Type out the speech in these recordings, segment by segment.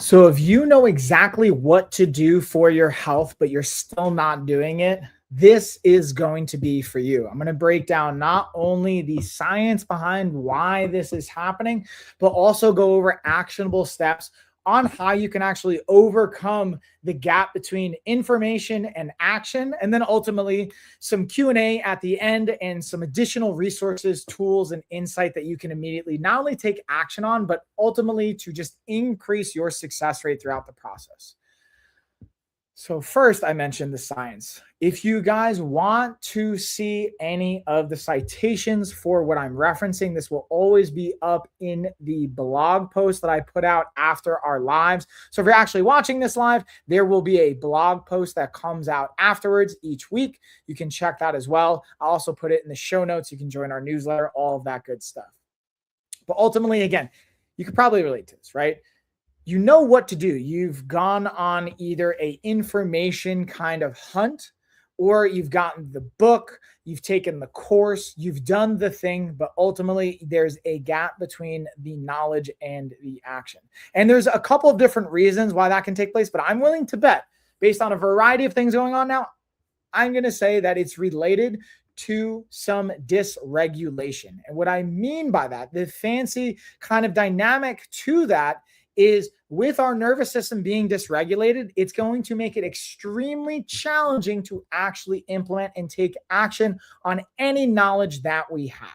So if you know exactly what to do for your health, but you're still not doing it, this is going to be for you. I'm going to break down not only the science behind why this is happening, but also go over actionable steps on how you can actually overcome the gap between information and action, and then ultimately some Q&A at the end and some additional resources, tools, and insight that you can immediately not only take action on, but ultimately to just increase your success rate throughout the process. So first, I mentioned the science. If you guys want to see any of the citations for what I'm referencing, this will always be up in the blog post that I put out after our lives. So if you're actually watching this live, there will be a blog post that comes out afterwards each week. You can check that as well. I'll also put it in the show notes. You can join our newsletter, all of that good stuff. But ultimately, again, you could probably relate to this, right? You know what to do. You've gone on either a information kind of hunt, or you've gotten the book, you've taken the course, you've done the thing, but ultimately there's a gap between the knowledge and the action. And there's a couple of different reasons why that can take place, but I'm willing to bet, based on a variety of things going on now, I'm going to say that it's related to some dysregulation. And what I mean by that, the fancy kind of dynamic to that is, with our nervous system being dysregulated, it's going to make it extremely challenging to actually implement and take action on any knowledge that we have.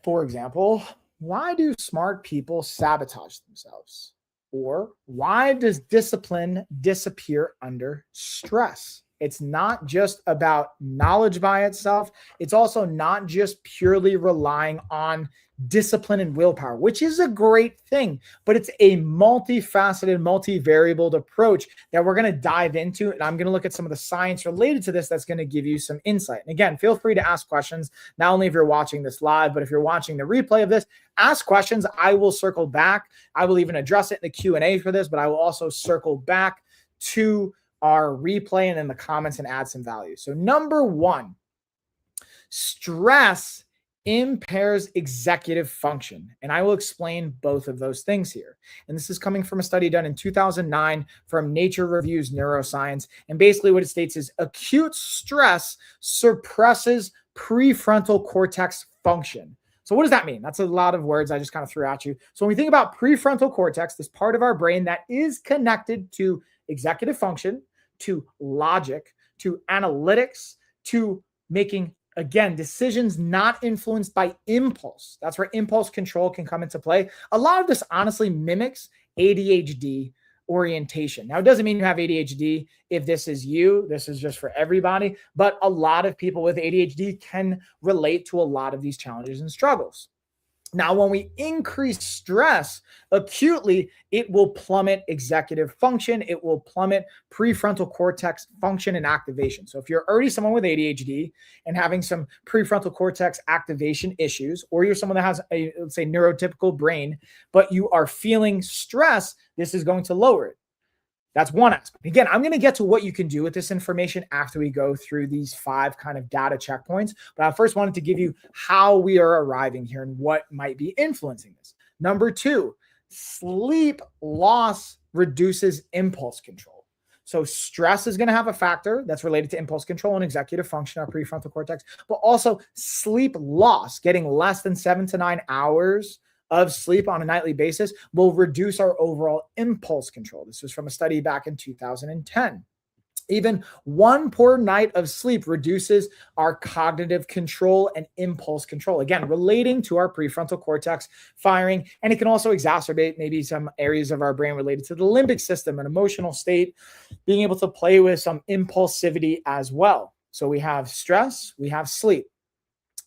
For example, why do smart people sabotage themselves? Or why does discipline disappear under stress? It's not just about knowledge by itself. It's also not just purely relying on discipline and willpower, which is a great thing, but it's a multifaceted, multivariable approach that we're going to dive into. And I'm going to look at some of the science related to this that's going to give you some insight. And again, feel free to ask questions, not only if you're watching this live, but if you're watching the replay of this, ask questions. I will circle back. I will even address it in the Q&A for this, but I will also circle back to our replay and in the comments and add some value. So number one, stress impairs executive function. And I will explain both of those things here. And this is coming from a study done in 2009 from Nature Reviews Neuroscience. And basically what it states is acute stress suppresses prefrontal cortex function. So what does that mean? That's a lot of words I just kind of threw at you. So when we think about prefrontal cortex, this part of our brain that is connected to executive function, to logic, to analytics, to making, again, decisions not influenced by impulse. That's where impulse control can come into play. A lot of this honestly mimics ADHD orientation. Now, it doesn't mean you have ADHD. If this is you, this is just for everybody. But a lot of people with ADHD can relate to a lot of these challenges and struggles. Now, when we increase stress acutely, it will plummet executive function. It will plummet prefrontal cortex function and activation. So if you're already someone with ADHD and having some prefrontal cortex activation issues, or you're someone that has a, let's say, neurotypical brain, but you are feeling stress, this is going to lower it. That's one aspect. Again, I'm going to get to what you can do with this information after we go through these 5 kind of data checkpoints. But I first wanted to give you how we are arriving here and what might be influencing this. Number 2, sleep loss reduces impulse control. So stress is going to have a factor that's related to impulse control and executive function, our prefrontal cortex, but also sleep loss, getting less than 7 to 9 hours of sleep on a nightly basis will reduce our overall impulse control. This was from a study back in 2010. Even one poor night of sleep reduces our cognitive control and impulse control, again, relating to our prefrontal cortex firing. And it can also exacerbate maybe some areas of our brain related to the limbic system and emotional state, being able to play with some impulsivity as well. So we have stress, we have sleep.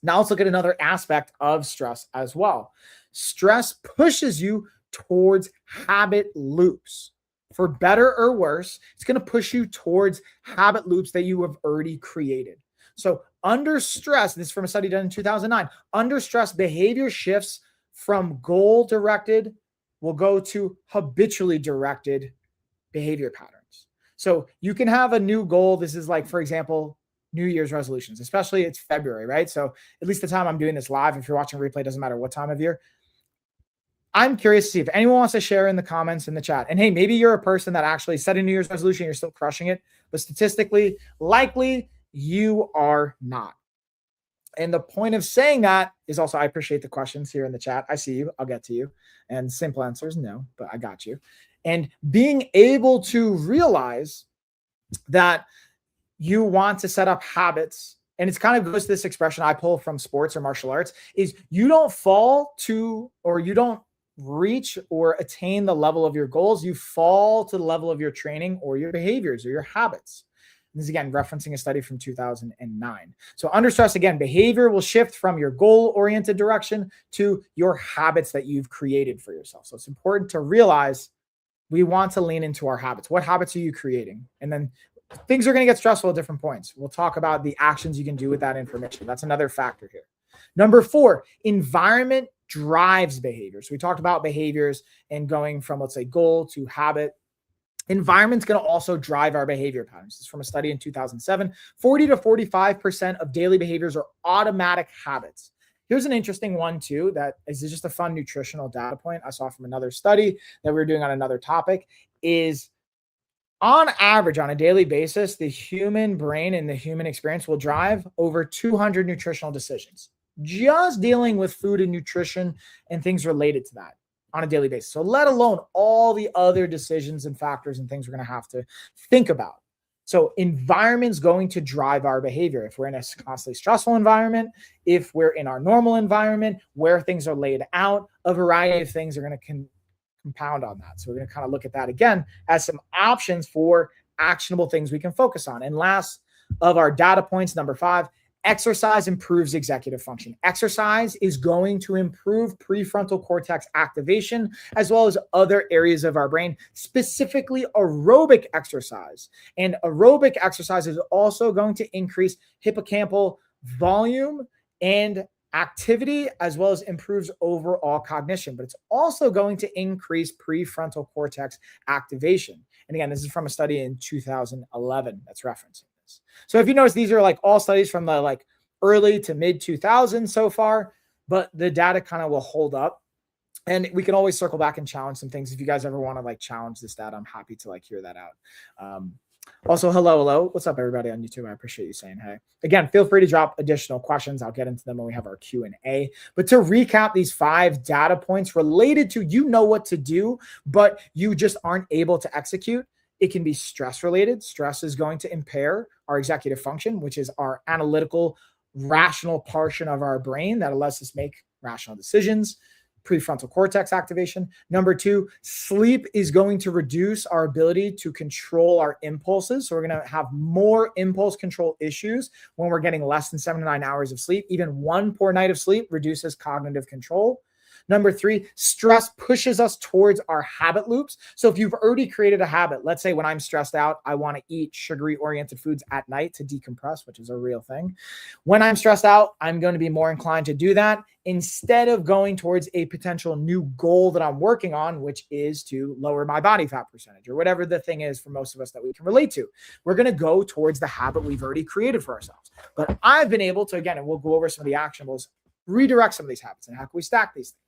Now let's look at another aspect of stress as well. Stress pushes you towards habit loops. For better or worse, it's going to push you towards habit loops that you have already created. So under stress, this is from a study done in 2009, under stress, behavior shifts from goal-directed will go to habitually directed behavior patterns. So you can have a new goal. This is like, for example, New Year's resolutions, especially it's February, right? So at least the time I'm doing this live, if you're watching a replay, doesn't matter what time of year. I'm curious to see if anyone wants to share in the comments in the chat. And hey, maybe you're a person that actually set a New Year's resolution, you're still crushing it, but statistically, likely you are not. And the point of saying that is also, I appreciate the questions here in the chat. I see you. I'll get to you. And simple answers, no, but I got you. And being able to realize that you want to set up habits, and it's kind of goes to this expression I pull from sports or martial arts, is you don't fall to, or you don't reach or attain the level of your goals. You fall to the level of your training or your behaviors or your habits. This is again referencing a study from 2009. So under stress, again, behavior will shift from your goal-oriented direction to your habits that you've created for yourself. So it's important to realize we want to lean into our habits. What habits are you creating? And then things are going to get stressful at different points. We'll talk about the actions you can do with that information. That's another factor here. Number 4, environment drives behavior. So we talked about behaviors and going from, let's say, goal to habit. Environment's going to also drive our behavior patterns. This is from a study in 2007. 40 to 45% of daily behaviors are automatic habits. Here's an interesting one too, that is just a fun nutritional data point I saw from another study that we were doing on another topic, is on average, on a daily basis, the human brain and the human experience will drive over 200 nutritional decisions, just dealing with food and nutrition and things related to that on a daily basis. So let alone all the other decisions and factors and things we're going to have to think about. So environment's going to drive our behavior. If we're in a constantly stressful environment, if we're in our normal environment where things are laid out, a variety of things are going to compound on that. So we're going to kind of look at that again as some options for actionable things we can focus on. And last of our data points, number 5, exercise improves executive function. Exercise is going to improve prefrontal cortex activation as well as other areas of our brain, specifically aerobic exercise. And aerobic exercise is also going to increase hippocampal volume and activity as well as improves overall cognition, but it's also going to increase prefrontal cortex activation. And again, this is from a study in 2011 that's referencing this. So if you notice, these are like all studies from the like early to mid 2000s so far, but the data kind of will hold up. And we can always circle back and challenge some things. If you guys ever want to like challenge this data, I'm happy to like hear that out. Also, hello. What's up, everybody on YouTube? I appreciate you saying hey. Again, feel free to drop additional questions. I'll get into them when we have our Q&A. But to recap these 5 data points related to, you know what to do, but you just aren't able to execute. It can be stress related. Stress is going to impair our executive function, which is our analytical, rational portion of our brain that lets us make rational decisions. Prefrontal cortex activation. Number 2, sleep is going to reduce our ability to control our impulses. So we're going to have more impulse control issues when we're getting less than 7 to 9 hours of sleep. Even one poor night of sleep reduces cognitive control. Number 3, stress pushes us towards our habit loops. So if you've already created a habit, let's say when I'm stressed out, I want to eat sugary oriented foods at night to decompress, which is a real thing. When I'm stressed out, I'm going to be more inclined to do that instead of going towards a potential new goal that I'm working on, which is to lower my body fat percentage or whatever the thing is for most of us that we can relate to. We're going to go towards the habit we've already created for ourselves. But I've been able to, again, and we'll go over some of the actionables, redirect some of these habits and how can we stack these things.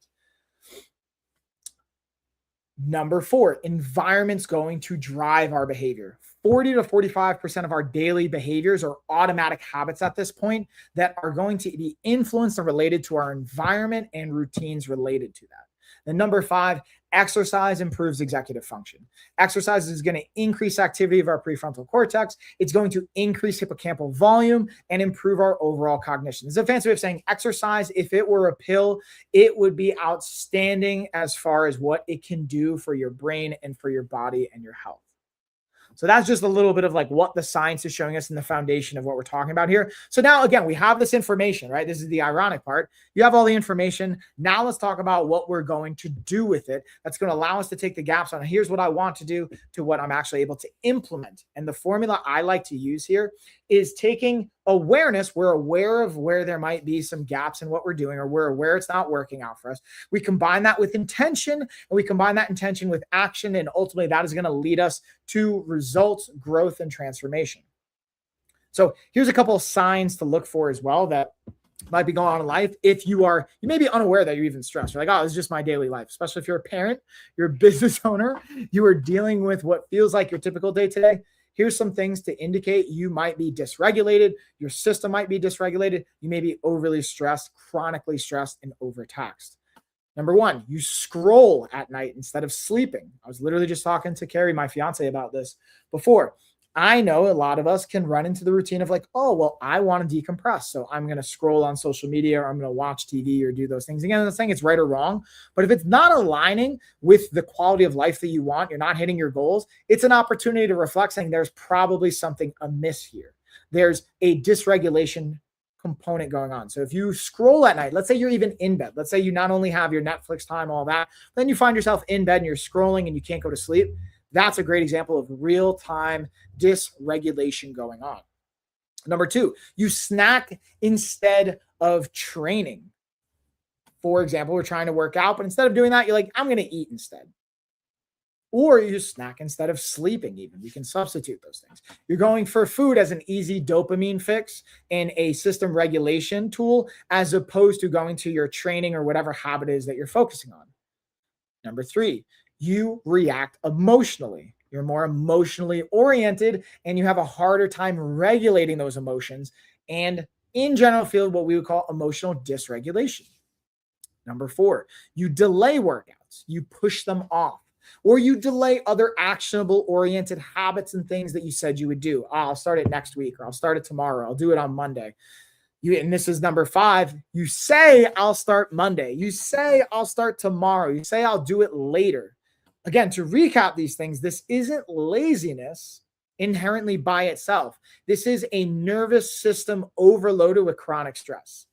Number 4, environment's going to drive our behavior. 40 to 45% of our daily behaviors are automatic habits at this point that are going to be influenced and related to our environment and routines related to that. Then number 5, exercise improves executive function. Exercise is going to increase activity of our prefrontal cortex. It's going to increase hippocampal volume and improve our overall cognition. This is a fancy way of saying exercise, if it were a pill, it would be outstanding as far as what it can do for your brain and for your body and your health. So that's just a little bit of like what the science is showing us in the foundation of what we're talking about here. So now, again, we have this information, right? This is the ironic part. You have all the information. Now let's talk about what we're going to do with it. That's going to allow us to take the gaps on here's what I want to do to what I'm actually able to implement. And the formula I like to use here is taking awareness. We're aware of where there might be some gaps in what we're doing, or we're aware it's not working out for us. We combine that with intention, and we combine that intention with action. And ultimately that is going to lead us to results, growth, and transformation. So here's a couple of signs to look for as well that might be going on in life. If you may be unaware that you're even stressed. You're like, oh, this is just my daily life. Especially if you're a parent, you're a business owner, you are dealing with what feels like your typical day today. Here's some things to indicate you might be dysregulated. Your system might be dysregulated. You may be overly stressed, chronically stressed, and overtaxed. Number one, you scroll at night instead of sleeping. I was literally just talking to Carrie, my fiance, about this before. I know a lot of us can run into the routine of like, oh, well, I want to decompress. So I'm going to scroll on social media, or I'm going to watch TV or do those things. Again, I'm not saying it's right or wrong, but if it's not aligning with the quality of life that you want, you're not hitting your goals, it's an opportunity to reflect, saying there's probably something amiss here. There's a dysregulation component going on. So if you scroll at night, let's say you're even in bed, let's say you not only have your Netflix time, all that, then you find yourself in bed and you're scrolling and you can't go to sleep. That's a great example of real-time dysregulation going on. Number two, you snack instead of training. For example, we're trying to work out, but instead of doing that, you're like, I'm going to eat instead. Or you snack instead of sleeping even. We can substitute those things. You're going for food as an easy dopamine fix and a system regulation tool, as opposed to going to your training or whatever habit is that you're focusing on. Number three, you react emotionally. You're more emotionally oriented and you have a harder time regulating those emotions, and in general feel what we would call emotional dysregulation. Number four, you delay workouts. You push them off, or you delay other actionable oriented habits and things that you said you would do. Oh, I'll start it next week, or I'll start it tomorrow. I'll do it on Monday. And this is number five. You say, I'll start Monday. You say, I'll start tomorrow. You say, I'll do it later. Again, to recap these things, this isn't laziness inherently by itself. This is a nervous system overloaded with chronic stress.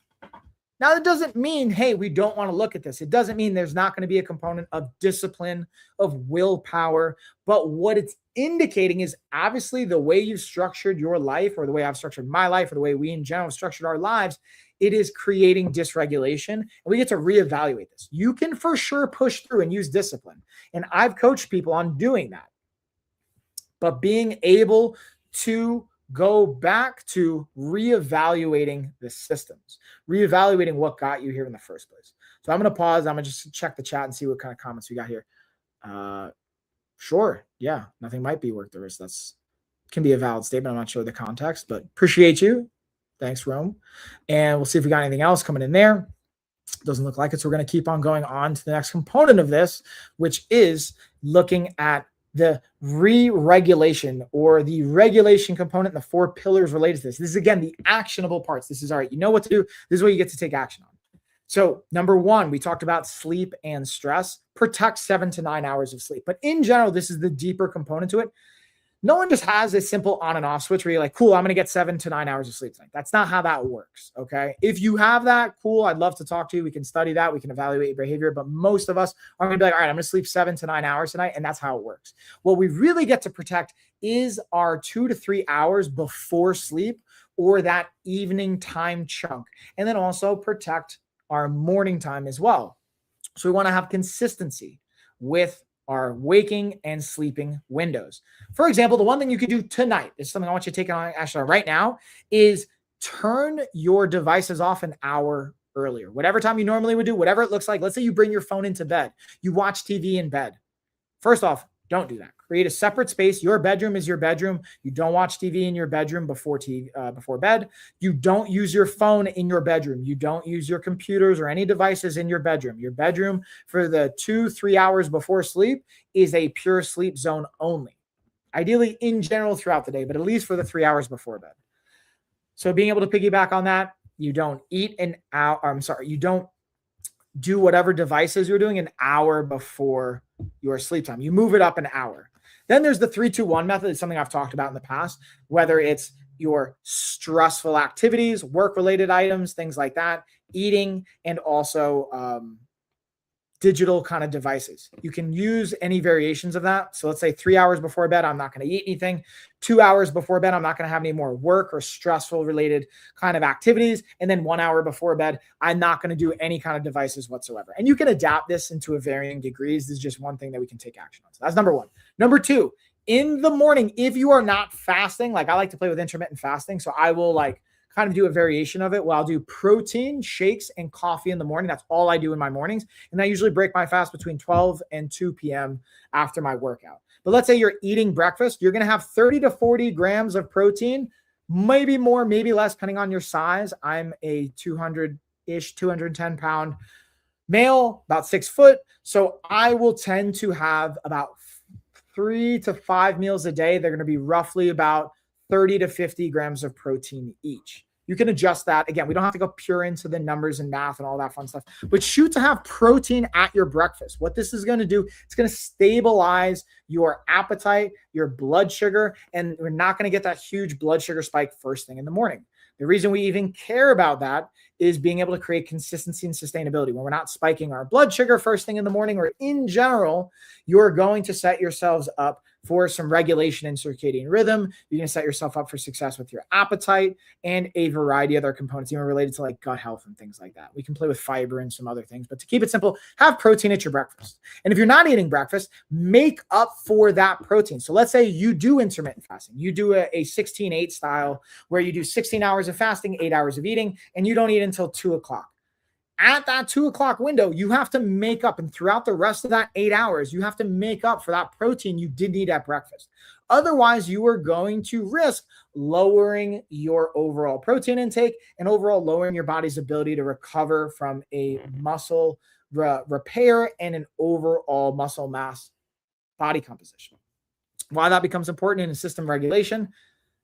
Now, that doesn't mean, hey, we don't want to look at this. It doesn't mean there's not going to be a component of discipline, of willpower. But what it's indicating is obviously the way you've structured your life, or the way I've structured my life, or the way we in general have structured our lives, it is creating dysregulation. And we get to reevaluate this. You can for sure push through and use discipline. And I've coached people on doing that. But being able to go back to reevaluating the systems, reevaluating what got you here in the first place. So I'm going to pause. I'm going to just check the chat and see what kind of comments we got here. Sure. Yeah. Nothing might be worth the risk. That's can be a valid statement. I'm not sure the context, but appreciate you. Thanks, Rome. And we'll see if we got anything else coming in there. Doesn't look like it. So we're going to keep on going on to the next component of this, which is looking at the re-regulation, or the regulation component, and the 4 pillars related to this. This is, again, the actionable parts. This is, all right, you know what to do. This is what you get to take action on. So number one, we talked about sleep and stress. Protect 7 to 9 hours of sleep. But in general, this is the deeper component to it. No one just has a simple on and off switch where you're like, cool, I'm going to get 7 to 9 hours of sleep tonight. That's not how that works, okay? If you have that, cool, I'd love to talk to you. We can study that. We can evaluate your behavior. But most of us are going to be like, all right, I'm going to sleep 7 to 9 hours tonight, and that's how it works. What we really get to protect is our 2 to 3 hours before sleep, or that evening time chunk. And then also protect our morning time as well. So we want to have consistency with our waking and sleeping windows. For example, the one thing you could do tonight is something I want you to take on action on right now, is turn your devices off an hour earlier. Whatever time you normally would do, whatever it looks like. Let's say you bring your phone into bed. You watch TV in bed. First off, don't do that. Create a separate space. Your bedroom is your bedroom. You don't watch TV in your bedroom before bed. You don't use your phone in your bedroom. You don't use your computers or any devices in your bedroom. Your bedroom for the 2-3 hours before sleep is a pure sleep zone only. Ideally in general throughout the day, but at least for the 3 hours before bed. So being able to piggyback on that, you don't eat you don't do whatever devices you're doing an hour before your sleep time. You move it up an hour. Then there's the 3-2-1 method. It's something I've talked about in the past, whether it's your stressful activities, work-related items, things like that, eating, and also digital kind of devices. You can use any variations of that. So let's say 3 hours before bed, I'm not going to eat anything. 2 hours before bed, I'm not going to have any more work or stressful related kind of activities. And then 1 hour before bed, I'm not going to do any kind of devices whatsoever. And you can adapt this into a varying degrees. This is just one thing that we can take action on. So that's number one. Number two, in the morning, if you are not fasting, like I like to play with intermittent fasting. So I will kind of do a variation of it. Well, I'll do protein shakes and coffee in the morning. That's all I do in my mornings. And I usually break my fast between 12 and 2 p.m. after my workout. But let's say you're eating breakfast, you're going to have 30 to 40 grams of protein, maybe more, maybe less, depending on your size. I'm a 200-ish, 210 pound male, about 6 foot. So I will tend to have about 3 to 5 meals a day. They're going to be roughly about 30 to 50 grams of protein each. You can adjust that. Again, we don't have to go pure into the numbers and math and all that fun stuff, but shoot to have protein at your breakfast. What this is going to do, it's going to stabilize your appetite, your blood sugar, and we're not going to get that huge blood sugar spike first thing in the morning. The reason we even care about that is being able to create consistency and sustainability. When we're not spiking our blood sugar first thing in the morning, or in general, you're going to set yourselves up for some regulation in circadian rhythm. You're going to set yourself up for success with your appetite and a variety of other components, even related to like gut health and things like that. We can play with fiber and some other things, but to keep it simple, have protein at your breakfast. And if you're not eating breakfast, make up for that protein. So let's say you do intermittent fasting. You do a 16-8 style where you do 16 hours of fasting, 8 hours of eating, and you don't eat until 2 o'clock. At that 2 o'clock window, you have to make up, and throughout the rest of that 8 hours, you have to make up for that protein you didn't eat at breakfast. Otherwise, you are going to risk lowering your overall protein intake and overall lowering your body's ability to recover from a muscle repair and an overall muscle mass body composition. Why that becomes important in system regulation: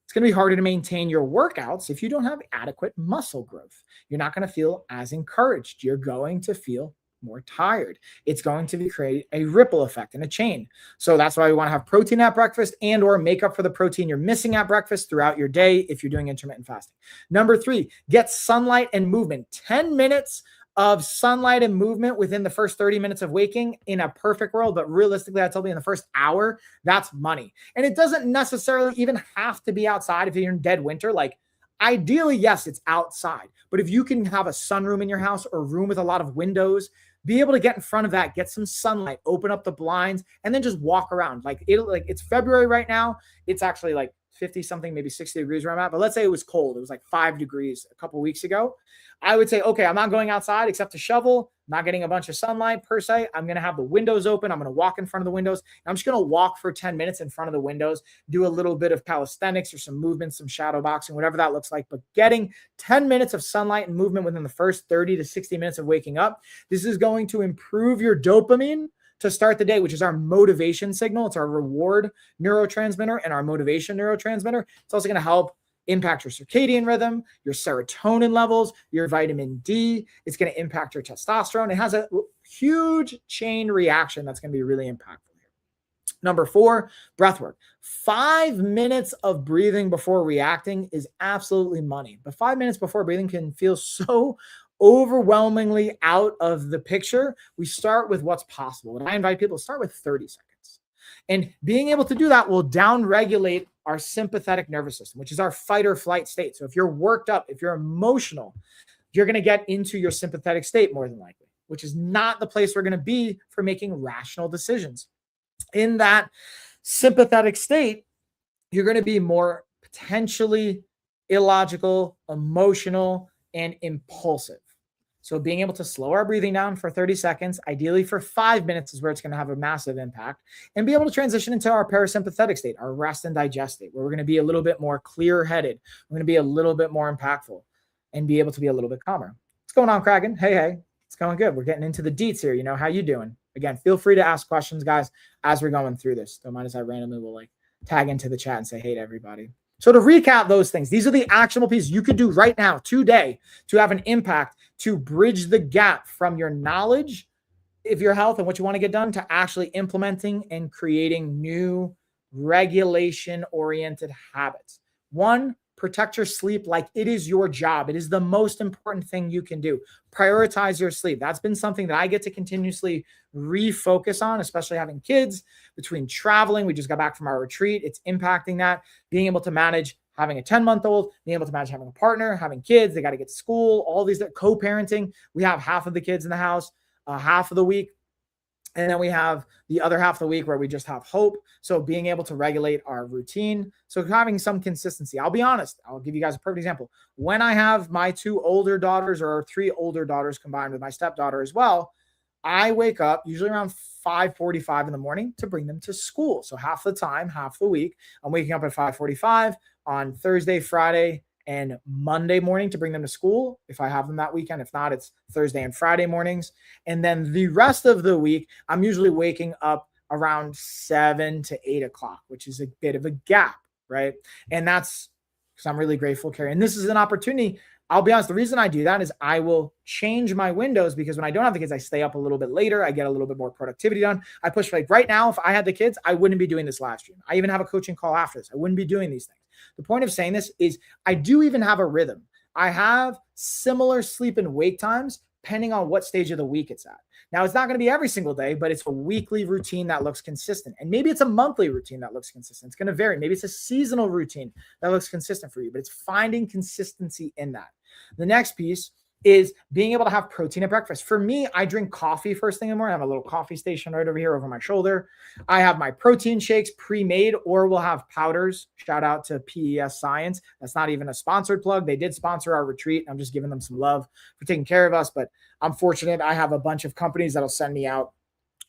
it's going to be harder to maintain your workouts if you don't have adequate muscle growth. You're not going to feel as encouraged. You're going to feel more tired. It's going to create a ripple effect and a chain. So that's why we want to have protein at breakfast and or make up for the protein you're missing at breakfast throughout your day if you're doing intermittent fasting. Number 3, get sunlight and movement. 10 minutes of sunlight and movement within the first 30 minutes of waking in a perfect world. But realistically, I told you in the first hour, that's money. And it doesn't necessarily even have to be outside if you're in dead winter. Like ideally, yes, it's outside. But if you can have a sunroom in your house or a room with a lot of windows, be able to get in front of that, get some sunlight, open up the blinds, and then just walk around. Like it's February right now. It's actually like 50 something, maybe 60 degrees where I'm at. But let's say it was cold. It was like 5 degrees a couple of weeks ago. I would say, okay, I'm not going outside except to shovel, not getting a bunch of sunlight per se. I'm going to have the windows open. I'm going to walk in front of the windows. And I'm just going to walk for 10 minutes in front of the windows, do a little bit of calisthenics or some movement, some shadow boxing, whatever that looks like. But getting 10 minutes of sunlight and movement within the first 30 to 60 minutes of waking up, this is going to improve your dopamine to start the day, which is our motivation signal. It's our reward neurotransmitter and our motivation neurotransmitter. It's also going to help impact your circadian rhythm, your serotonin levels, your vitamin D. It's going to impact your testosterone. It has a huge chain reaction that's going to be really impactful here. Number 4, breath work. 5 minutes of breathing before reacting is absolutely money. But 5 minutes before breathing can feel so overwhelmingly out of the picture. We start with what's possible. And I invite people to start with 30 seconds. And being able to do that will downregulate our sympathetic nervous system, which is our fight or flight state. So if you're worked up, if you're emotional, you're going to get into your sympathetic state more than likely, which is not the place we're going to be for making rational decisions. In that sympathetic state, you're going to be more potentially illogical, emotional, and impulsive. So being able to slow our breathing down for 30 seconds, ideally for 5 minutes, is where it's going to have a massive impact, and be able to transition into our parasympathetic state, our rest and digest state, where we're going to be a little bit more clear-headed. We're going to be a little bit more impactful and be able to be a little bit calmer. What's going on, Kragan? Hey, it's going good. We're getting into the deets here. How you doing? Again, feel free to ask questions, guys, as we're going through this. Don't mind as I randomly will tag into the chat and say hey to everybody. So to recap those things, these are the actionable pieces you could do right now, today, to have an impact, to bridge the gap from your knowledge of your health and what you want to get done to actually implementing and creating new regulation-oriented habits. 1, protect your sleep like it is your job. It is the most important thing you can do. Prioritize your sleep. That's been something that I get to continuously refocus on, especially having kids, between traveling. We just got back from our retreat. It's impacting that. Being able to manage having a 10-month-old, being able to manage having a partner, having kids, they got to get to school, all these co-parenting. We have half of the kids in the house, half of the week. And then we have the other half of the week where we just have hope. So being able to regulate our routine. So having some consistency. I'll be honest. I'll give you guys a perfect example. When I have my 2 older daughters or 3 older daughters combined with my stepdaughter as well, I wake up usually around 5:45 in the morning to bring them to school. So half the time, half the week, I'm waking up at 5:45 on Thursday, Friday, and Monday morning to bring them to school if I have them that weekend. If not, it's Thursday and Friday mornings. And then the rest of the week, I'm usually waking up around 7 to 8 o'clock, which is a bit of a gap, right? And that's because I'm really grateful, Carrie. And this is an opportunity. I'll be honest, the reason I do that is I will change my windows because when I don't have the kids, I stay up a little bit later. I get a little bit more productivity done. I push like right now, if I had the kids, I wouldn't be doing this live stream. I even have a coaching call after this. I wouldn't be doing these things. The point of saying this is I do even have a rhythm. I have similar sleep and wake times depending on what stage of the week it's at. Now, it's not going to be every single day, but it's a weekly routine that looks consistent. And maybe it's a monthly routine that looks consistent. It's going to vary. Maybe it's a seasonal routine that looks consistent for you, but it's finding consistency in that. The next piece is being able to have protein at breakfast. For me, I drink coffee first thing in the morning. I have a little coffee station right over here over my shoulder. I have my protein shakes pre-made, or we'll have powders. Shout out to PES Science. That's not even a sponsored plug. They did sponsor our retreat. I'm just giving them some love for taking care of us, but I'm fortunate. I have a bunch of companies that'll send me out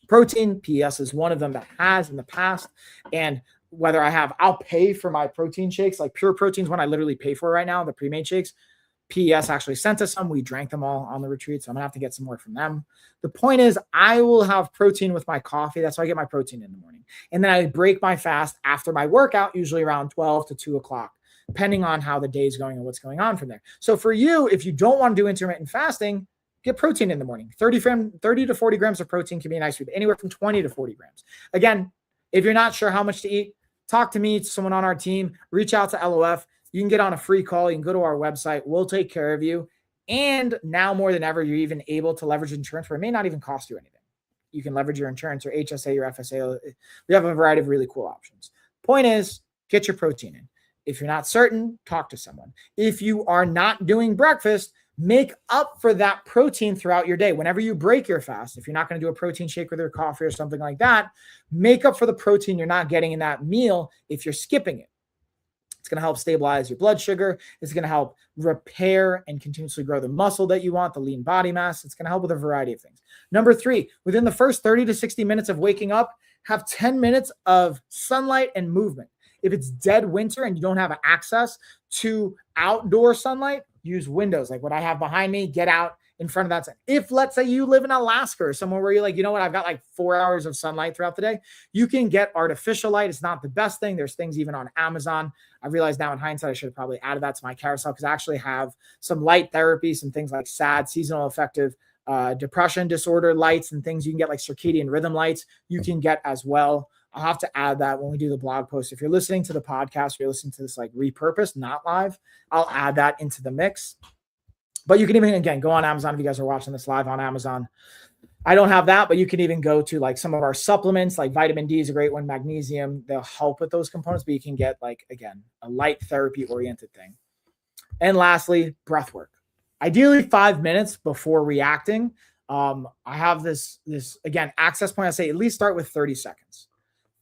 protein. PES is one of them that has in the past. And whether I'll pay for my protein shakes, like Pure Protein's one I literally pay for right now, the pre-made shakes. PES actually sent us some. We drank them all on the retreat, so I'm gonna have to get some more from them. The point is, I will have protein with my coffee. That's how I get my protein in the morning. And then I break my fast after my workout, usually around 12 to 2 o'clock, depending on how the day is going and what's going on from there. So for you, if you don't want to do intermittent fasting, get protein in the morning. 30 to 40 grams of protein can be nice food, anywhere from 20 to 40 grams. Again, if you're not sure how much to eat, talk to me, someone on our team, reach out to LOF. You can get on a free call. You can go to our website. We'll take care of you. And now more than ever, you're even able to leverage insurance where it may not even cost you anything. You can leverage your insurance, your HSA, your FSA. We have a variety of really cool options. Point is, get your protein in. If you're not certain, talk to someone. If you are not doing breakfast, make up for that protein throughout your day. Whenever you break your fast, if you're not going to do a protein shake with your coffee or something like that, make up for the protein you're not getting in that meal if you're skipping it. It's going to help stabilize your blood sugar. It's going to help repair and continuously grow the muscle that you want, the lean body mass. It's going to help with a variety of things. Number 3, within the first 30 to 60 minutes of waking up, have 10 minutes of sunlight and movement. If it's dead winter and you don't have access to outdoor sunlight, use windows like what I have behind me. Get out in front of that sun. If, let's say, you live in Alaska or somewhere where you're like, you know what, I've got like 4 hours of sunlight throughout the day, you can get artificial light. It's not the best thing. There's things even on Amazon. I realize now in hindsight, I should have probably added that to my carousel because I actually have some light therapy, some things like SAD, seasonal affective depression disorder lights, and things you can get like circadian rhythm lights you can get as well. I'll have to add that when we do the blog post. If you're listening to the podcast, you're listening to this like repurposed, not live, I'll add that into the mix. But you can even, again, go on Amazon if you guys are watching this live on Amazon. I don't have that, but you can even go to like some of our supplements, like vitamin D is a great one, magnesium. They'll help with those components, but you can get like, again, a light therapy oriented thing. And lastly, breath work. Ideally 5 minutes before reacting. I have this again, access point. I say at least start with 30 seconds.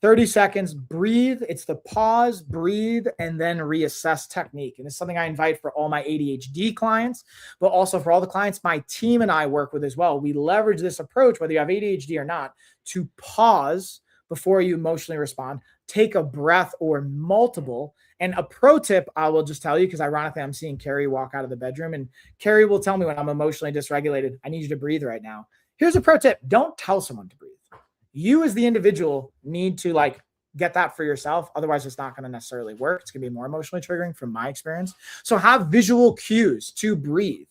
30 seconds, breathe. It's the pause, breathe, and then reassess technique. And it's something I invite for all my ADHD clients, but also for all the clients my team and I work with as well. We leverage this approach, whether you have ADHD or not, to pause before you emotionally respond, take a breath or multiple. And a pro tip I will just tell you, because ironically, I'm seeing Carrie walk out of the bedroom, and Carrie will tell me when I'm emotionally dysregulated, I need you to breathe right now. Here's a pro tip. Don't tell someone to breathe. You as the individual need to like get that for yourself. Otherwise, it's not going to necessarily work. It's going to be more emotionally triggering from my experience. So have visual cues to breathe.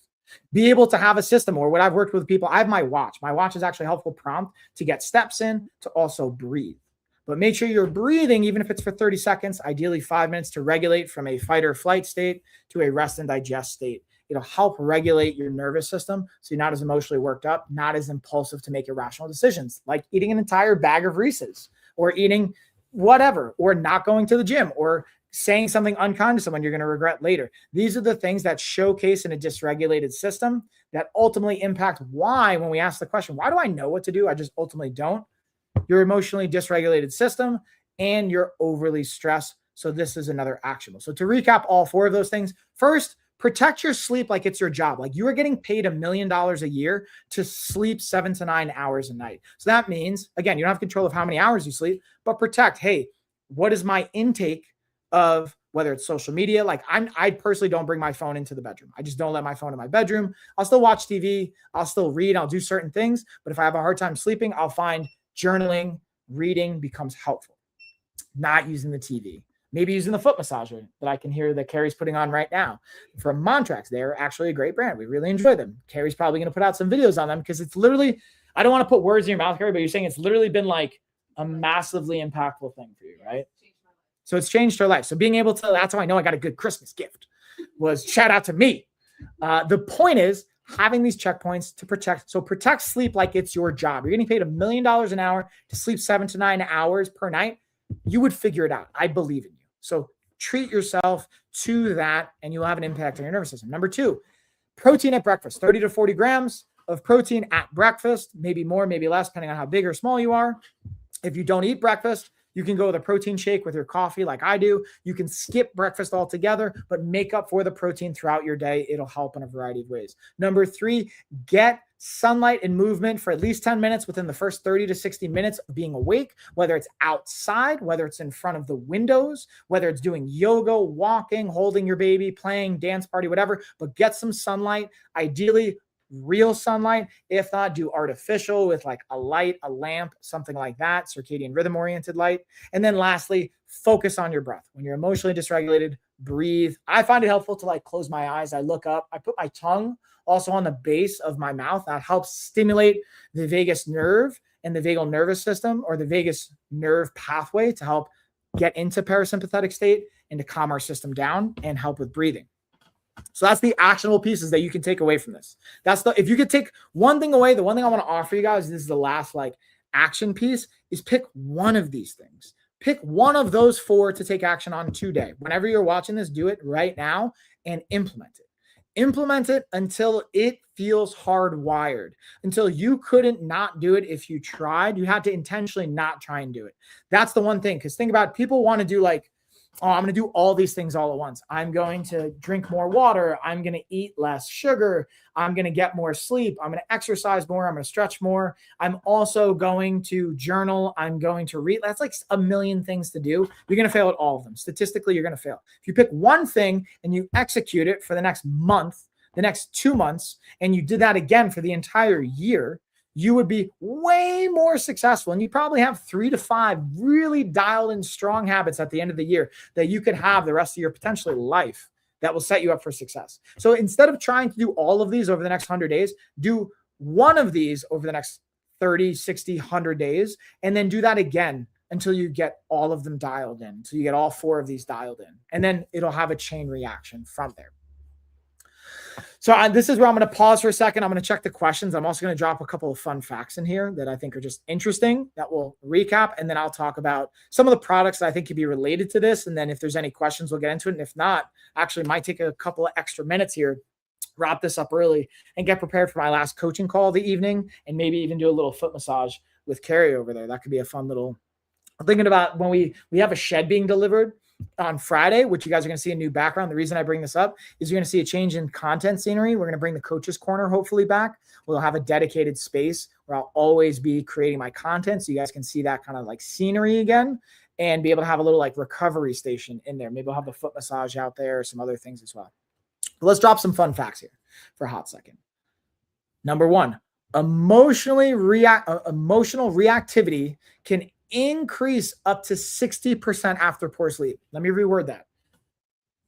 Be able to have a system, or what I've worked with people, I have my watch. My watch is actually a helpful prompt to get steps in, to also breathe. But make sure you're breathing, even if it's for 30 seconds, ideally 5 minutes, to regulate from a fight or flight state to a rest and digest state. It'll help regulate your nervous system so you're not as emotionally worked up, not as impulsive to make irrational decisions, like eating an entire bag of Reese's or eating whatever, or not going to the gym, or saying something unkind to someone you're going to regret later. These are the things that showcase in a dysregulated system that ultimately impact why, when we ask the question, why do I know what to do? I just ultimately don't. Your emotionally dysregulated system and you're overly stressed. So this is another actionable. So to recap all four of those things, first, protect your sleep like it's your job. Like you are getting paid $1 million a year to sleep 7 to 9 hours a night. So that means, again, you don't have control of how many hours you sleep, but protect, hey, what is my intake of whether it's social media? Like I personally don't bring my phone into the bedroom. I just don't let my phone in my bedroom. I'll still watch TV. I'll still read. I'll do certain things. But if I have a hard time sleeping, I'll find journaling, reading becomes helpful. Not using the TV. Maybe using the foot massager that I can hear that Carrie's putting on right now from Montrax. They're actually a great brand. We really enjoy them. Carrie's probably going to put out some videos on them because it's literally, I don't want to put words in your mouth, Carrie, but you're saying it's literally been like a massively impactful thing for you, right? So it's changed her life. So being able to, that's how I know I got a good Christmas gift, was shout out to me. The point is having these checkpoints to protect. So protect sleep like it's your job. You're getting paid $1 million an hour to sleep 7 to 9 hours per night. You would figure it out. I believe in you. So treat yourself to that and you'll have an impact on your nervous system. Number 2, protein at breakfast, 30 to 40 grams of protein at breakfast, maybe more, maybe less, depending on how big or small you are. If you don't eat breakfast, you can go with a protein shake with your coffee like I do. You can skip breakfast altogether, but make up for the protein throughout your day. It'll help in a variety of ways. Number 3, get sunlight and movement for at least 10 minutes within the first 30 to 60 minutes of being awake, whether it's outside, whether it's in front of the windows, whether it's doing yoga, walking, holding your baby, playing, dance party, whatever, but get some sunlight, ideally real sunlight. If not, do artificial with like a light, a lamp, something like that, circadian rhythm oriented light. And then lastly, focus on your breath. When you're emotionally dysregulated, breathe. I find it helpful to like close my eyes. I look up, I put my tongue also on the base of my mouth. That helps stimulate the vagus nerve and the vagal nervous system, or the vagus nerve pathway, to help get into parasympathetic state and to calm our system down and help with breathing. So that's the actionable pieces that you can take away from this. If you could take one thing away, the one thing I want to offer you guys, this is the last like action piece, is pick one of these things. Pick one of those 4 to take action on today. Whenever you're watching this, do it right now and implement it. Implement it until it feels hardwired, until you couldn't not do it. If you tried, you had to intentionally not try and do it. That's the one thing. Because think about it, people want to do like, oh, I'm going to do all these things all at once. I'm going to drink more water. I'm going to eat less sugar. I'm going to get more sleep. I'm going to exercise more. I'm going to stretch more. I'm also going to journal. I'm going to read. That's like a million things to do. You're going to fail at all of them. Statistically, you're going to fail. If you pick one thing and you execute it for the next month, the next 2 months, and you did that again for the entire year, you would be way more successful. And you probably have 3 to 5 really dialed in strong habits at the end of the year that you could have the rest of your potentially life that will set you up for success. So instead of trying to do all of these over the next 100 days, do one of these over the next 30, 60, 100 days, and then do that again until you get all of them dialed in, until you get all 4 of these dialed in. And then it'll have a chain reaction from there. So this is where I'm going to pause for a second. I'm going to check the questions. I'm also going to drop a couple of fun facts in here that I think are just interesting that we'll recap. And then I'll talk about some of the products that I think could be related to this. And then if there's any questions, we'll get into it. And if not, actually might take a couple of extra minutes here, wrap this up early and get prepared for my last coaching call of the evening, and maybe even do a little foot massage with Carrie over there. That could be a fun little, I'm thinking about when we have a shed being delivered on Friday, which you guys are going to see a new background. The reason I bring this up is you're going to see a change in content scenery. We're going to bring the coach's corner hopefully back. We'll have a dedicated space where I'll always be creating my content, so you guys can see that kind of like scenery again and be able to have a little like recovery station in there. Maybe we'll have a foot massage out there, some other things as well. But let's drop some fun facts here for a hot second. Number 1, emotional reactivity can increase up to 60% after poor sleep. Let me reword that.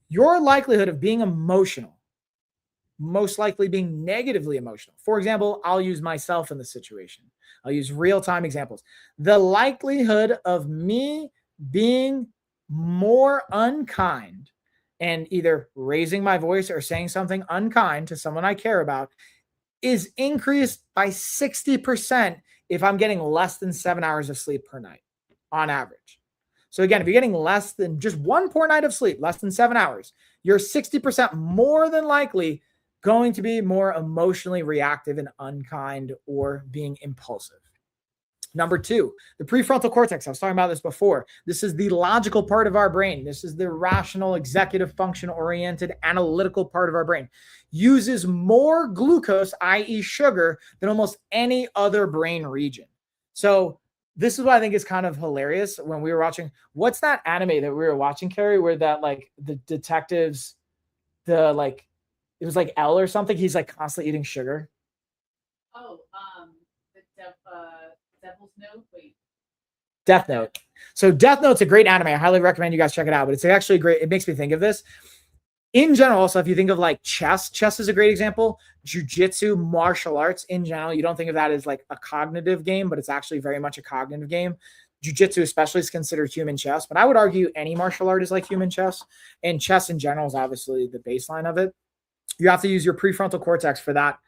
Your likelihood of being emotional, most likely being negatively emotional. For example, I'll use myself in this situation. I'll use real-time examples. The likelihood of me being more unkind and either raising my voice or saying something unkind to someone I care about is increased by 60% if I'm getting less than 7 hours of sleep per night on average. So again, if you're getting less than just one poor night of sleep, less than 7 hours, you're 60% more than likely going to be more emotionally reactive and unkind or being impulsive. Number two, the prefrontal cortex. I was talking about this before. This is the logical part of our brain. This is the rational, executive function oriented, analytical part of our brain. Uses more glucose, i.e. sugar, than almost any other brain region. So this is what I think is kind of hilarious when we were watching. What's that anime that we were watching, Carrie, where that like the detectives, it was like L or something. He's like constantly eating sugar. Oh, the Devil's Note. Wait. Death Note. So Death Note's a great anime. I highly recommend you guys check it out. But it's actually great. It makes me think of this. In general, also, if you think of like chess is a great example. Jiu-jitsu, martial arts in general, you don't think of that as like a cognitive game, but it's actually very much a cognitive game. Jiu-jitsu especially is considered human chess, but I would argue any martial art is like human chess. And chess in general is obviously the baseline of it. You have to use your prefrontal cortex for that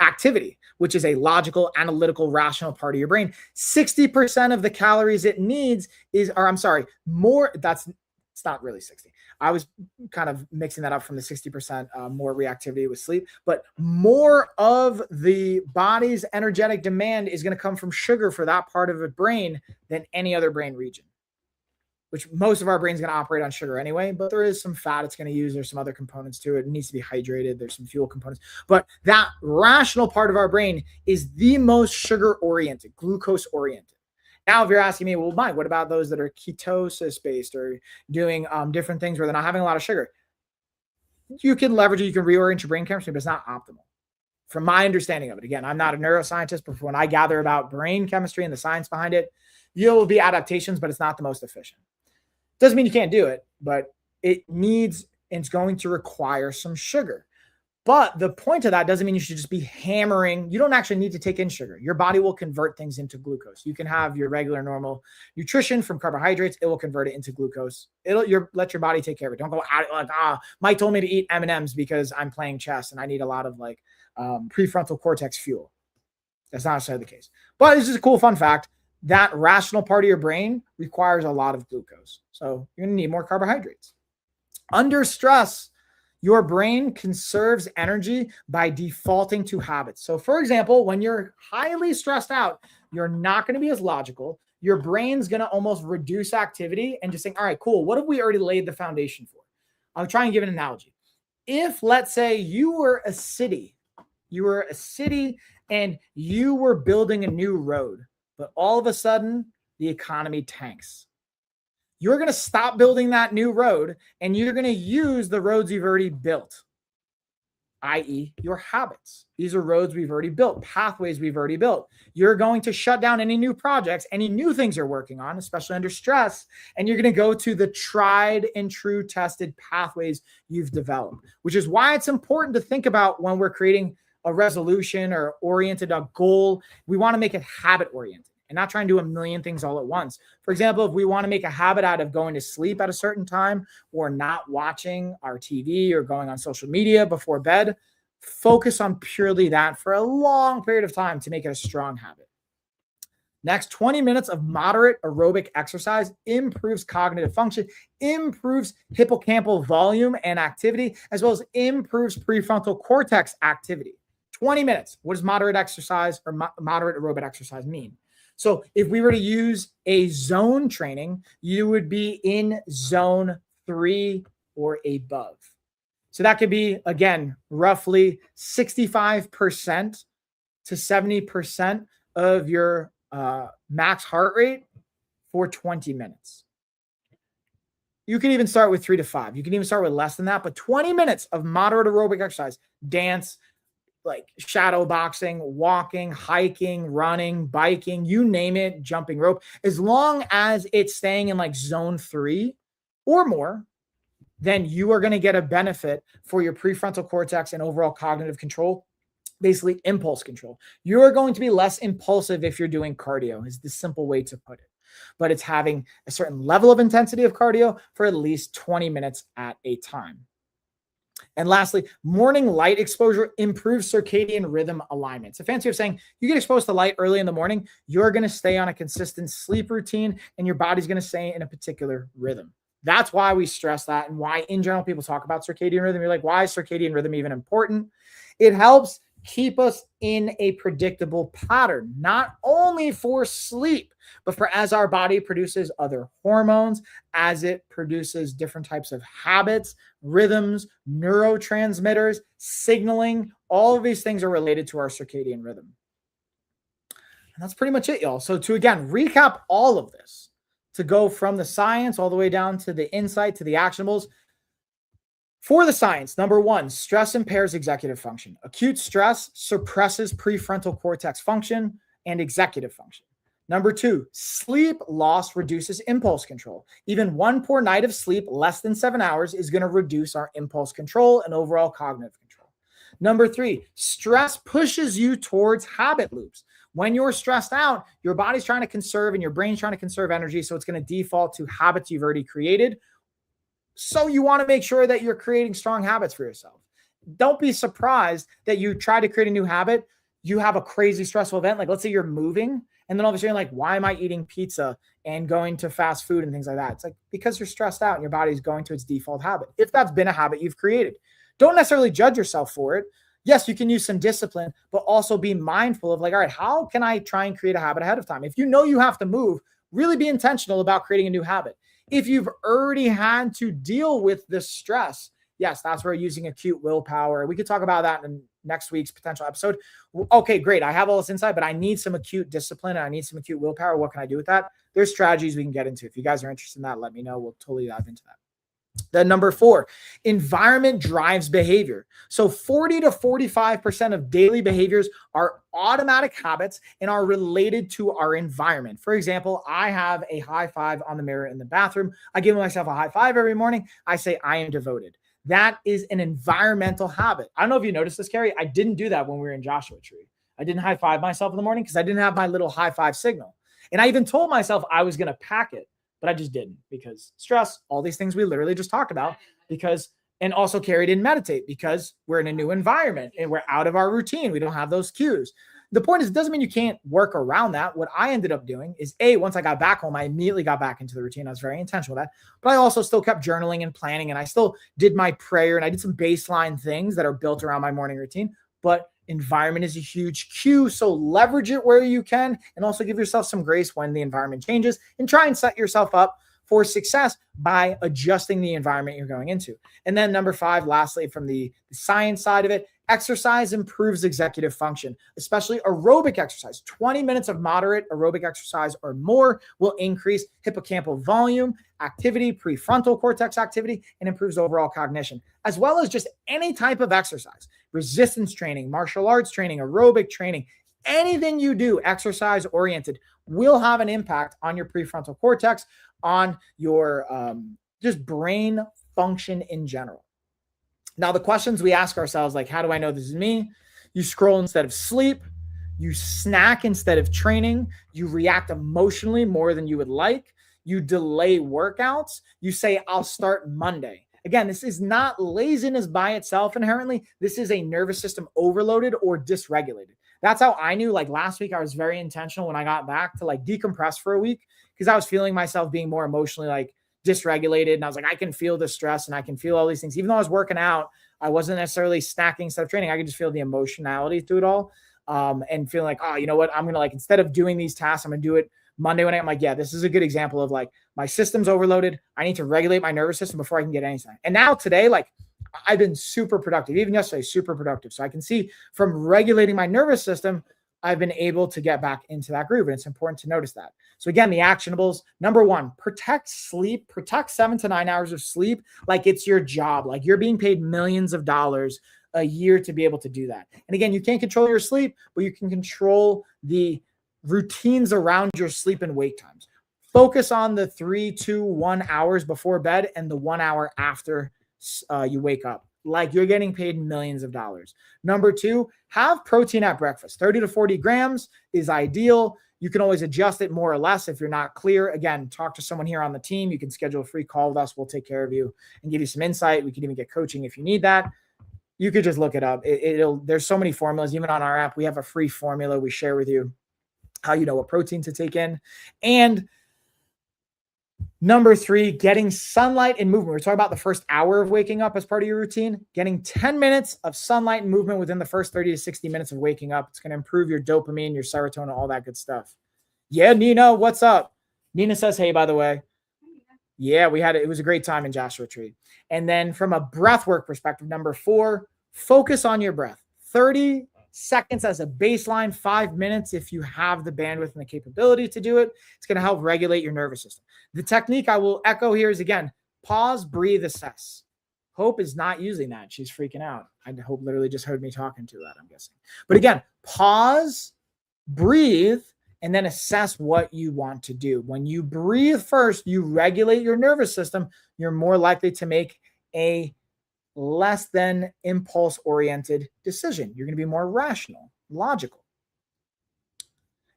activity, which is a logical, analytical, rational part of your brain. 60% of the calories it needs it's not really 60. I was kind of mixing that up from the 60% more reactivity with sleep, but more of the body's energetic demand is going to come from sugar for that part of the brain than any other brain region, which most of our brain's going to operate on sugar anyway, but there is some fat it's going to use. There's some other components to it. It needs to be hydrated. There's some fuel components, but that rational part of our brain is the most sugar oriented, glucose oriented. Now, if you're asking me, well, Mike, what about those that are ketosis based or doing different things where they're not having a lot of sugar? You can leverage it. You can reorient your brain chemistry, but it's not optimal. From my understanding of it, again, I'm not a neuroscientist, but when I gather about brain chemistry and the science behind it, you'll be adaptations, but it's not the most efficient. Doesn't mean you can't do it, but it's going to require some sugar. But the point of that doesn't mean you should just be hammering. You don't actually need to take in sugar. Your body will convert things into glucose. You can have your regular, normal nutrition from carbohydrates. It will convert it into glucose. Let your body take care of it. Don't go out like, Mike told me to eat M&Ms because I'm playing chess and I need a lot of prefrontal cortex fuel. That's not necessarily the case. But it's just a cool fun fact. That rational part of your brain requires a lot of glucose. So you're going to need more carbohydrates. Under stress, your brain conserves energy by defaulting to habits. So for example, when you're highly stressed out, you're not going to be as logical. Your brain's going to almost reduce activity and just think, all right, cool. What have we already laid the foundation for? I'll try and give an analogy. If let's say you were a city and you were building a new road, but all of a sudden the economy tanks. You're going to stop building that new road and you're going to use the roads you've already built, i.e. your habits. These are roads we've already built, pathways we've already built. You're going to shut down any new projects, any new things you're working on, especially under stress, and you're going to go to the tried and true tested pathways you've developed, which is why it's important to think about when we're creating a resolution or oriented a goal. We want to make it habit oriented and not try and do a million things all at once. For example, if we want to make a habit out of going to sleep at a certain time or not watching our TV or going on social media before bed, focus on purely that for a long period of time to make it a strong habit. Next, 20 minutes of moderate aerobic exercise improves cognitive function, improves hippocampal volume and activity, as well as improves prefrontal cortex activity. 20 minutes. What does moderate exercise or moderate aerobic exercise mean? So if we were to use a zone training, you would be in zone 3 or above. So that could be, again, roughly 65% to 70% of your max heart rate for 20 minutes. You can even start with 3 to 5. You can even start with less than that, but 20 minutes of moderate aerobic exercise, dance, like shadow boxing, walking, hiking, running, biking, you name it, jumping rope, as long as it's staying in like zone 3 or more, then you are going to get a benefit for your prefrontal cortex and overall cognitive control, basically impulse control. You're going to be less impulsive if you're doing cardio, is the simple way to put it. But it's having a certain level of intensity of cardio for at least 20 minutes at a time. And lastly, morning light exposure improves circadian rhythm alignment. It's a fancy way of saying you get exposed to light early in the morning, you're going to stay on a consistent sleep routine and your body's going to stay in a particular rhythm. That's why we stress that, and why in general people talk about circadian rhythm. You're like, why is circadian rhythm even important? It helps keep us in a predictable pattern, not only for sleep, but for as our body produces other hormones, as it produces different types of habits, rhythms, neurotransmitters, signaling. All of these things are related to our circadian rhythm. And that's pretty much it, y'all. So to, again, recap all of this, to go from the science all the way down to the insight, to the actionables. For the science, number one, stress impairs executive function. Acute stress suppresses prefrontal cortex function and executive function. Number two, sleep loss reduces impulse control. Even one poor night of sleep, less than 7 hours, is going to reduce our impulse control and overall cognitive control. Number three, stress pushes you towards habit loops. When you're stressed out, your body's trying to conserve and your brain's trying to conserve energy, so it's going to default to habits you've already created. So you want to make sure that you're creating strong habits for yourself. Don't be surprised that you try to create a new habit, you have a crazy stressful event. Like, let's say you're moving, and then all of a sudden you're like, why am I eating pizza and going to fast food and things like that? It's like, because you're stressed out and your body's going to its default habit. If that's been a habit you've created, don't necessarily judge yourself for it. Yes, you can use some discipline, but also be mindful of like, all right, how can I try and create a habit ahead of time? If you know you have to move, really be intentional about creating a new habit. If you've already had to deal with this stress, yes, that's where using acute willpower. We could talk about that in next week's potential episode. Okay, great. I have all this insight, but I need some acute discipline and I need some acute willpower. What can I do with that? There's strategies we can get into. If you guys are interested in that, let me know. We'll totally dive into that. Then number four, environment drives behavior. So 40 to 45% of daily behaviors are automatic habits and are related to our environment. For example, I have a high five on the mirror in the bathroom. I give myself a high five every morning. I say, I am devoted. That is an environmental habit. I don't know if you noticed this, Carrie. I didn't do that when we were in Joshua Tree. I didn't high five myself in the morning because I didn't have my little high five signal. And I even told myself I was going to pack it, but I just didn't, because stress, all these things we literally just talked about, and also Carrie didn't meditate because we're in a new environment and we're out of our routine. We don't have those cues. The point is, it doesn't mean you can't work around that. What I ended up doing is, once I got back home, I immediately got back into the routine. I was very intentional with that, but I also still kept journaling and planning, and I still did my prayer, and I did some baseline things that are built around my morning routine. But environment is a huge cue, so leverage it where you can, and also give yourself some grace when the environment changes, and try and set yourself up for success by adjusting the environment you're going into. And then number five, lastly, from the science side of it, exercise improves executive function, especially aerobic exercise. 20 minutes of moderate aerobic exercise or more will increase hippocampal volume, activity, prefrontal cortex activity, and improves overall cognition, as well as just any type of exercise, resistance training, martial arts training, aerobic training. Anything you do exercise oriented will have an impact on your prefrontal cortex, on your just brain function in general. Now, the questions we ask ourselves, like, how do I know this is me? You scroll instead of sleep. You snack instead of training. You react emotionally more than you would like. You delay workouts. You say, I'll start Monday. Again, this is not laziness by itself inherently. This is a nervous system overloaded or dysregulated. That's how I knew, like last week, I was very intentional when I got back to like decompress for a week, because I was feeling myself being more emotionally like dysregulated. And I was like, I can feel the stress and I can feel all these things. Even though I was working out, I wasn't necessarily snacking instead of training. I could just feel the emotionality through it all. And feeling like, oh, you know what? I'm going to, like, instead of doing these tasks, I'm going to do it Monday when I'm like, yeah, this is a good example of like my system's overloaded. I need to regulate my nervous system before I can get anything. And now today, like, I've been super productive. Even yesterday, super productive. So I can see from regulating my nervous system, I've been able to get back into that groove. And it's important to notice that. So again, the actionables, number one, protect sleep, protect 7 to 9 hours of sleep. Like it's your job, like you're being paid millions of dollars a year to be able to do that. And again, you can't control your sleep, but you can control the routines around your sleep and wake times. Focus on the 3 to 1 hours before bed and the 1 hour after you wake up. Like you're getting paid millions of dollars. Number two, have protein at breakfast. 30 to 40 grams is ideal. You can always adjust it more or less if you're not clear. Again, talk to someone here on the team. You can schedule a free call with us. We'll take care of you and give you some insight. We can even get coaching if you need that. You could just look it up. There's so many formulas. Even on our app, we have a free formula we share with you, how you know what protein to take in. And number 3, getting sunlight and movement. We're talking about the first hour of waking up as part of your routine. Getting 10 minutes of sunlight and movement within the first 30 to 60 minutes of waking up. It's going to improve your dopamine, your serotonin, all that good stuff. Yeah, Nina, what's up? Nina says, hey, by the way. Yeah, it was a great time in Joshua Tree. And then from a breath work perspective, number 4, focus on your breath. 30 seconds as a baseline, 5 minutes if you have the bandwidth and the capability to do it. It's going to help regulate your nervous system. The technique I will echo here is, again, pause, breathe, assess. Hope is not using that. She's freaking out. I hope literally just heard me talking to that, I'm guessing. But again, pause, breathe, and then assess what you want to do. When you breathe first, you regulate your nervous system. You're more likely to make a less than impulse-oriented decision. You're going to be more rational, logical.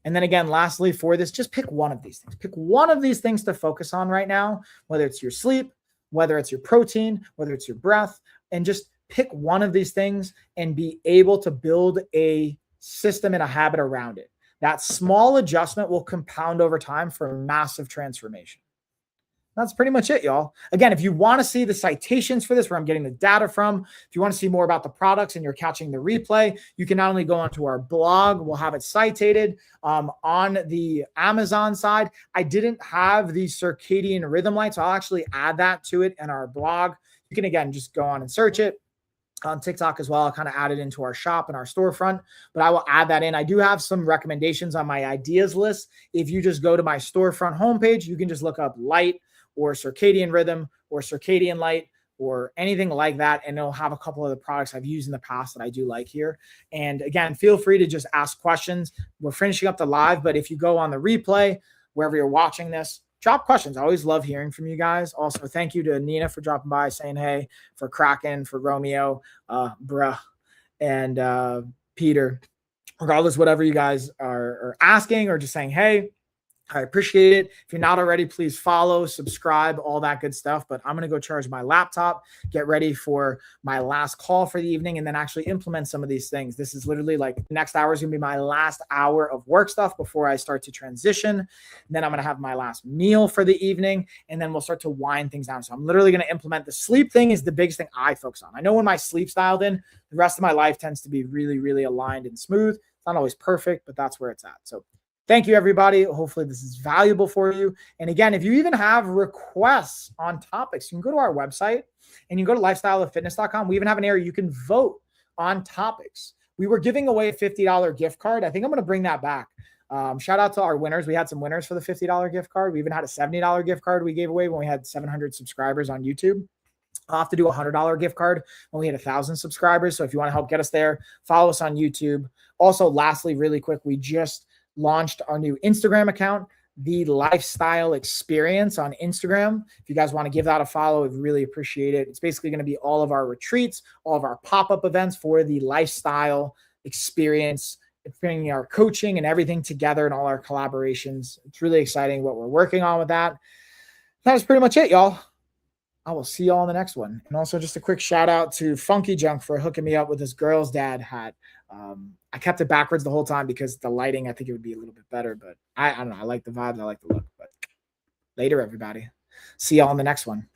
And then again, lastly, for this, just pick one of these things. Pick one of these things to focus on right now, whether it's your sleep, whether it's your protein, whether it's your breath, and just pick one of these things and be able to build a system and a habit around it. That small adjustment will compound over time for a massive transformation. That's pretty much it, y'all. Again, if you want to see the citations for this, where I'm getting the data from, if you want to see more about the products and you're catching the replay, you can not only go onto our blog, we'll have it cited on the Amazon side. I didn't have the circadian rhythm light, so I'll actually add that to it in our blog. You can, again, just go on and search it. On TikTok as well, I'll kind of add it into our shop and our storefront, but I will add that in. I do have some recommendations on my ideas list. If you just go to my storefront homepage, you can just look up light or circadian rhythm or circadian light or anything like that, and it'll have a couple of the products I've used in the past that I do like here. And again, feel free to just ask questions. We're finishing up the live, but if you go on the replay, wherever you're watching this, drop questions. I always love hearing from you guys. Also, thank you to Nina for dropping by, saying hey, for Kraken, for Romeo, bruh, and Peter. Regardless, whatever you guys are asking or just saying hey, I appreciate it. If you're not already, please follow, subscribe, all that good stuff. But I'm going to go charge my laptop, get ready for my last call for the evening, and then actually implement some of these things. This is literally like the next hour is going to be my last hour of work stuff before I start to transition. And then I'm going to have my last meal for the evening, and then we'll start to wind things down. So I'm literally going to implement the sleep thing is the biggest thing I focus on. I know when my sleep's dialed in, the rest of my life tends to be really, really aligned and smooth. It's not always perfect, but that's where it's at. So thank you, everybody. Hopefully this is valuable for you. And again, if you even have requests on topics, you can go to our website and you can go to lifestyleoffitness.com. We even have an area you can vote on topics. We were giving away a $50 gift card. I think I'm going to bring that back. Shout out to our winners. We had some winners for the $50 gift card. We even had a $70 gift card we gave away when we had 700 subscribers on YouTube. I'll have to do a $100 gift card when we hit 1,000 subscribers. So if you want to help get us there, follow us on YouTube. Also, lastly, really quick, we just launched our new Instagram account, The Lifestyle Experience on Instagram. If you guys want to give that a follow, I'd really appreciate it. It's basically going to be all of our retreats, all of our pop-up events for the Lifestyle Experience. It's bringing our coaching and everything together and all our collaborations. It's really exciting what we're working on with that. That is pretty much it, y'all. I will see y'all in the next one. And also just a quick shout out to Funky Junk for hooking me up with this girl's dad hat. I kept it backwards the whole time because the lighting, I think it would be a little bit better, but I don't know. I like the vibes. I like the look, but later, everybody. See y'all in the next one.